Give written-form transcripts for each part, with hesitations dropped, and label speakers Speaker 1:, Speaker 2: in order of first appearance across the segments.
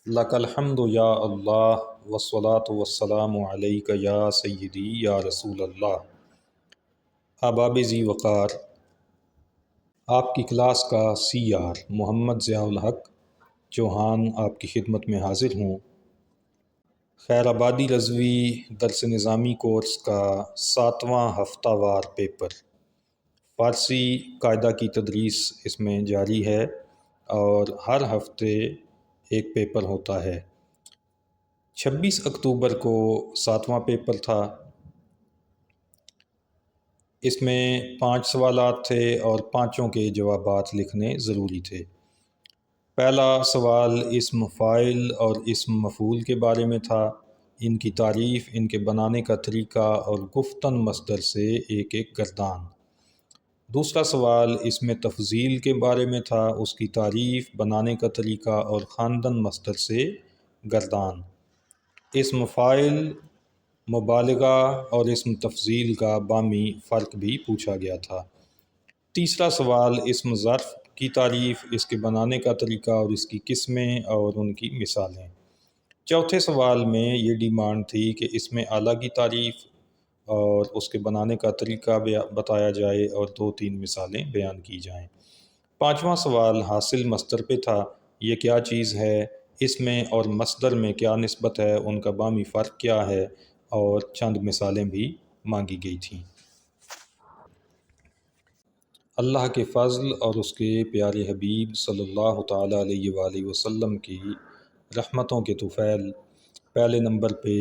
Speaker 1: لک الحمد یا اللہ والصلاة والسلام علیک یا سیدی یا رسول اللہ۔ احباب ذی وقار، آپ کی کلاس کا CR محمد ضیاء الحق چوہان آپ کی خدمت میں حاضر ہوں۔ خیر آبادی رضوی درس نظامی کورس کا 7واں ہفتہ وار پیپر فارسی قاعدہ کی تدریس اس میں جاری ہے اور ہر ہفتے ایک پیپر ہوتا ہے۔ 26 اکتوبر کو 7واں پیپر تھا۔ اس میں 5 سوالات تھے اور 5 کے جوابات لکھنے ضروری تھے۔ پہلا سوال اسم فاعل اور اسم مفعول کے بارے میں تھا، ان کی تعریف، ان کے بنانے کا طریقہ اور گفتن مصدر سے ایک ایک گردان۔ دوسرا سوال اسم تفضیل کے بارے میں تھا، اس کی تعریف، بنانے کا طریقہ اور خواندن مصدر سے گردان۔ اسم فاعل، مبالغہ اور اسم تفضیل کا بامی فرق بھی پوچھا گیا تھا۔ تیسرا سوال اسم ظرف کی تعریف، اس کے بنانے کا طریقہ اور اس کی قسمیں اور ان کی مثالیں۔ چوتھے سوال میں یہ ڈیمانڈ تھی کہ اسم اعلیٰ کی تعریف اور اس کے بنانے کا طریقہ بتایا جائے اور 2-3 مثالیں بیان کی جائیں۔ 5واں سوال حاصل مصدر پہ تھا، یہ کیا چیز ہے، اس میں اور مصدر میں کیا نسبت ہے، ان کا بامی فرق کیا ہے، اور چند مثالیں بھی مانگی گئی تھیں۔ اللہ کے فضل اور اس کے پیارے حبیب صلی اللہ تعالیٰ علیہ وآلہ وسلم کی رحمتوں کے طفیل، پہلے نمبر پہ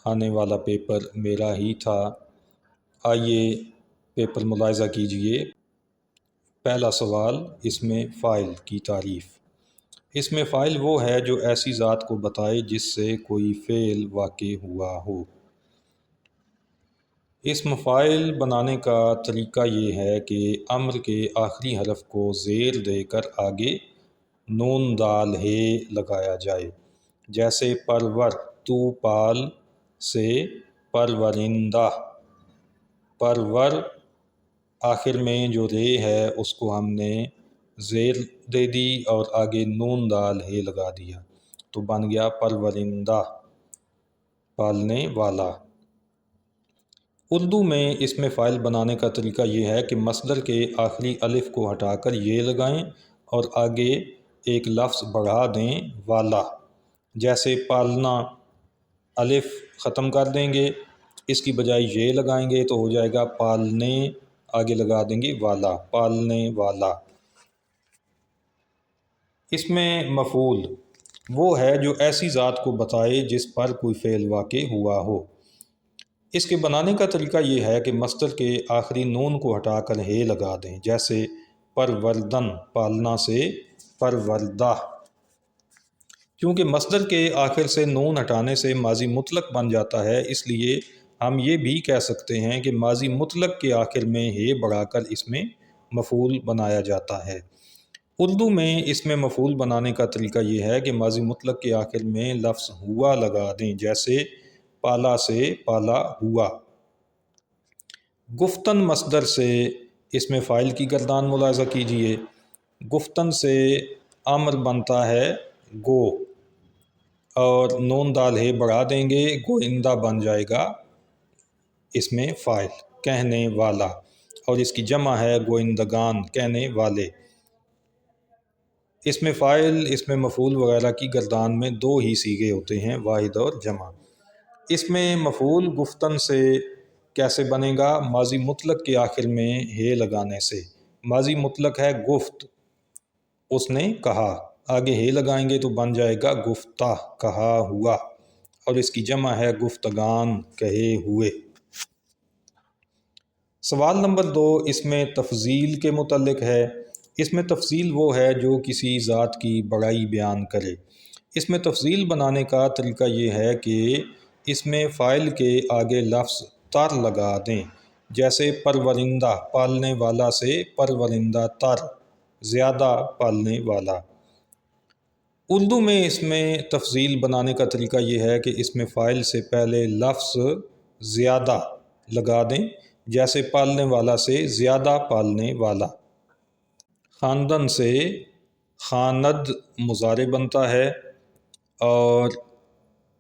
Speaker 1: آنے والا پیپر میرا ہی تھا۔ آئیے پیپر ملاحظہ کیجئے۔ پہلا سوال اسم فاعل کی تعریف۔ اسم فاعل وہ ہے جو ایسی ذات کو بتائے جس سے کوئی فعل واقع ہوا ہو۔ اسم فاعل بنانے کا طریقہ یہ ہے کہ امر کے آخری حرف کو زیر دے کر آگے نون دال ہے لگایا جائے، جیسے پرور، تو پال سے پرورندہ۔ پرور آخر میں جو رے ہے اس کو ہم نے زیر دے دی اور آگے نون دال ہے لگا دیا تو بن گیا پرورندہ، پالنے والا۔ اردو میں اسم فاعل بنانے کا طریقہ یہ ہے کہ مصدر کے آخری الف کو ہٹا کر یہ لگائیں اور آگے ایک لفظ بڑھا دیں، والا۔ جیسے پالنا، الف ختم کر دیں گے، اس کی بجائے یہ لگائیں گے تو ہو جائے گا پالنے، آگے لگا دیں گے والا، پالنے والا۔ اسم مفعول وہ ہے جو ایسی ذات کو بتائے جس پر کوئی فعل واقع ہوا ہو۔ اس کے بنانے کا طریقہ یہ ہے کہ مصدر کے آخری نون کو ہٹا کر ہے لگا دیں، جیسے پروردن، پالنا سے پروردہ۔ کیونکہ مصدر کے آخر سے نون ہٹانے سے ماضی مطلق بن جاتا ہے، اس لیے ہم یہ بھی کہہ سکتے ہیں کہ ماضی مطلق کے آخر میں ہے بڑھا کر اسم مفعول بنایا جاتا ہے۔ اردو میں اسم مفعول بنانے کا طریقہ یہ ہے کہ ماضی مطلق کے آخر میں لفظ ہوا لگا دیں، جیسے پالا سے پالا ہوا۔ گفتن مصدر سے اسم فاعل کی گردان ملاحظہ کیجئے۔ گفتن سے امر بنتا ہے گو، اور نون دال ہے بڑھا دیں گے، گوئندہ بن جائے گا اسم فاعل، کہنے والا، اور اس کی جمع ہے گوئندگان، کہنے والے۔ اسم فاعل، اسم مفعول وغیرہ کی گردان میں 2 ہی صیغے ہوتے ہیں، واحد اور جمع۔ اسم مفعول گفتن سے کیسے بنے گا؟ ماضی مطلق کے آخر میں ہے لگانے سے۔ ماضی مطلق ہے گفت، اس نے کہا، آگے ہے لگائیں گے تو بن جائے گا گفتہ، کہا ہوا، اور اس کی جمع ہے گفتگان، کہے ہوئے۔ سوال نمبر 2 اسم تفضیل کے متعلق ہے۔ اسم تفضیل وہ ہے جو کسی ذات کی بڑائی بیان کرے۔ اسم تفضیل بنانے کا طریقہ یہ ہے کہ اسم فاعل کے آگے لفظ تر لگا دیں، جیسے پرورندہ، پالنے والا سے پرورندہ تر، زیادہ پالنے والا۔ اردو میں اسم تفضیل بنانے کا طریقہ یہ ہے کہ اسم فاعل سے پہلے لفظ زیادہ لگا دیں، جیسے پالنے والا سے زیادہ پالنے والا۔ خواندن سے خواند مضارع بنتا ہے، اور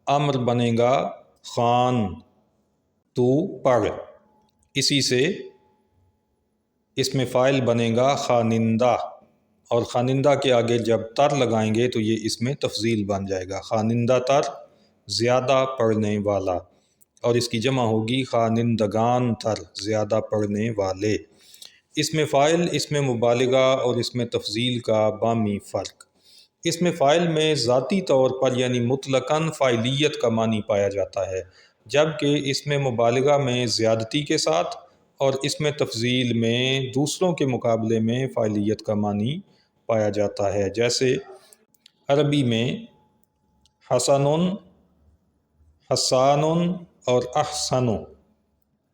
Speaker 1: امر بنے گا خوان، تو پڑھ۔ اسی سے اس میں فاعل بنے گا خوانندہ، اور خوانندہ کے آگے جب تر لگائیں گے تو یہ اس میں تفضیل بن جائے گا، خوانندہ تر زیادہ پڑھنے والا، اور اس کی جمع ہوگی خوانندگان تر زیادہ پڑھنے والے۔ اس میں فاعل، اس میں مبالغہ اور اس میں تفضیل کا بامی فرق۔ اس میں فاعل میں ذاتی طور پر یعنی مطلقاً فاعلیت کا معنی پایا جاتا ہے، جبکہ اس میں مبالغہ میں زیادتی کے ساتھ اور اس میں تفضیل میں دوسروں کے مقابلے میں فاعلیت کا معنی پایا جاتا ہے۔ جیسے عربی میں حسن، حسان اور احسن،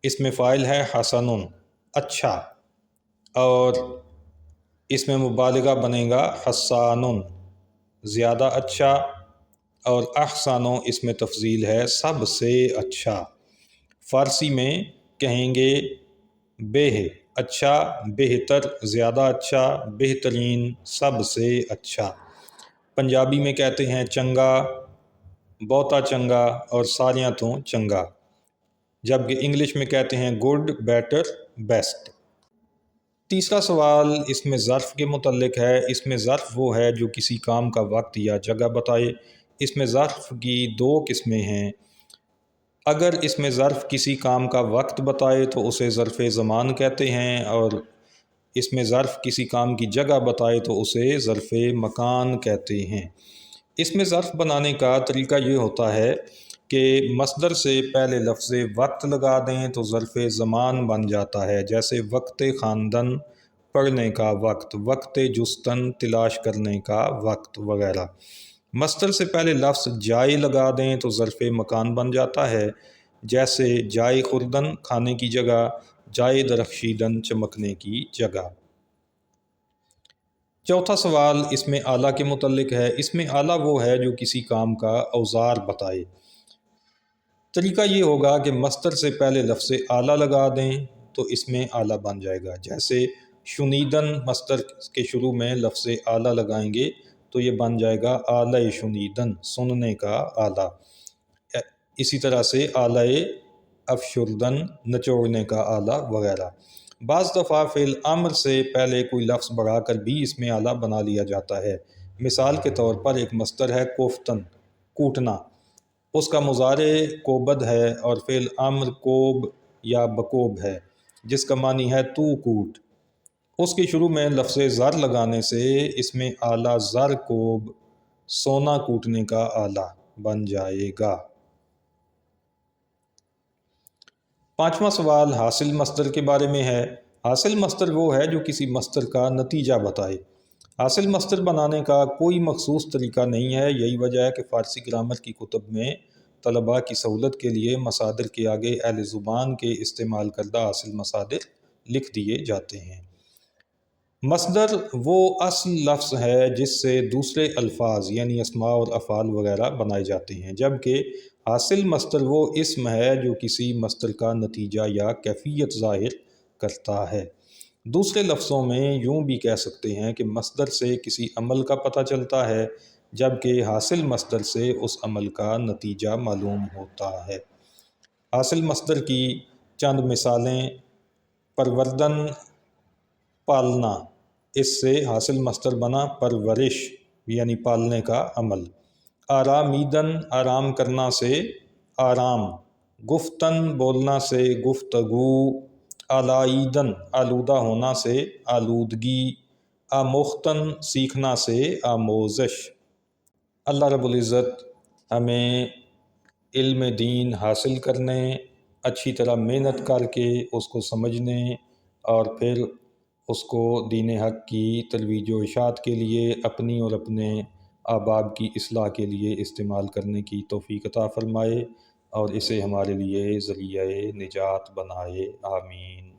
Speaker 1: اس میں فاعل ہے حسن اچھا، اور اس میں مبالغہ بنے گا حسان زیادہ اچھا، اور احسن اس میں تفضیل ہے سب سے اچھا۔ فارسی میں کہیں گے بہ اچھا، بہتر، زیادہ اچھا، بہترین، سب سے اچھا۔ پنجابی میں کہتے ہیں چنگا، بہتا چنگا اور ساریاں تو چنگا، جبکہ انگلش میں کہتے ہیں گڈ، بیٹر، بیسٹ۔ تیسرا سوال اس میں ظرف کے متعلق ہے۔ اس میں ظرف وہ ہے جو کسی کام کا وقت یا جگہ بتائے۔ اس میں ظرف کی دو قسمیں ہیں۔ اگر اس میں ظرف کسی کام کا وقت بتائے تو اسے ظرف زمان کہتے ہیں، اور اس میں ظرف کسی کام کی جگہ بتائے تو اسے ظرف مکان کہتے ہیں۔ اس میں ظرف بنانے کا طریقہ یہ ہوتا ہے کہ مصدر سے پہلے لفظ وقت لگا دیں تو ظرف زمان بن جاتا ہے، جیسے وقت خواندن پڑھنے کا وقت، وقت جستن تلاش کرنے کا وقت وغیرہ۔ مصدر سے پہلے لفظ جائے لگا دیں تو ظرف مکان بن جاتا ہے، جیسے جائے خوردن کھانے کی جگہ، جائے درخشیدن چمکنے کی جگہ۔ چوتھا سوال اس میں آلہ کے متعلق ہے۔ اس میں آلہ وہ ہے جو کسی کام کا اوزار بتائے۔ طریقہ یہ ہوگا کہ مصدر سے پہلے لفظ آلہ لگا دیں تو اس میں آلہ بن جائے گا، جیسے شنیدن مصدر کے شروع میں لفظ آلہ لگائیں گے تو یہ بن جائے گا آلہ شنیدن، سننے کا آلہ۔ اسی طرح سے آلہ افشردن، نچوڑنے کا آلہ وغیرہ۔ بعض دفعہ فعل امر سے پہلے کوئی لفظ بڑھا کر بھی اس میں آلہ بنا لیا جاتا ہے۔ مثال کے طور پر ایک مصدر ہے کوفتن، کوٹنا، اس کا مضارع کوبد ہے، اور فعل امر کوب یا بکوب ہے جس کا معنی ہے تو کوٹ۔ اس کے شروع میں لفظ زر لگانے سے اس میں آلہ زر کوب، سونا کوٹنے کا آلہ بن جائے گا۔ پانچواں سوال حاصل مصدر کے بارے میں ہے۔ حاصل مصدر وہ ہے جو کسی مصدر کا نتیجہ بتائے۔ حاصل مصدر بنانے کا کوئی مخصوص طریقہ نہیں ہے، یہی وجہ ہے کہ فارسی گرامر کی کتب میں طلباء کی سہولت کے لیے مصادر کے آگے اہل زبان کے استعمال کردہ حاصل مصادر لکھ دیے جاتے ہیں۔ مصدر وہ اصل لفظ ہے جس سے دوسرے الفاظ یعنی اسماء اور افعال وغیرہ بنائے جاتے ہیں، جبکہ حاصل مصدر وہ اسم ہے جو کسی مصدر کا نتیجہ یا کیفیت ظاہر کرتا ہے۔ دوسرے لفظوں میں یوں بھی کہہ سکتے ہیں کہ مصدر سے کسی عمل کا پتہ چلتا ہے، جبکہ حاصل مصدر سے اس عمل کا نتیجہ معلوم ہوتا ہے۔ حاصل مصدر کی چند مثالیں: پروردن، پالنا، اس سے حاصل مصدر بنا پرورش یعنی پالنے کا عمل۔ آرامیدن، آرام کرنا سے آرام۔ گفتن، بولنا سے گفتگو۔ آلائیدن، آلودہ ہونا سے آلودگی۔ آموختن، سیکھنا سے آموزش۔ اللہ رب العزت ہمیں علم دین حاصل کرنے، اچھی طرح محنت کر کے اس کو سمجھنے اور پھر اس کو دین حق کی ترویج و اشاعت کے لیے اپنی اور اپنے احباب کی اصلاح کے لیے استعمال کرنے کی توفیق عطا فرمائے، اور اسے ہمارے لیے ذریعہ نجات بنائے۔ آمین۔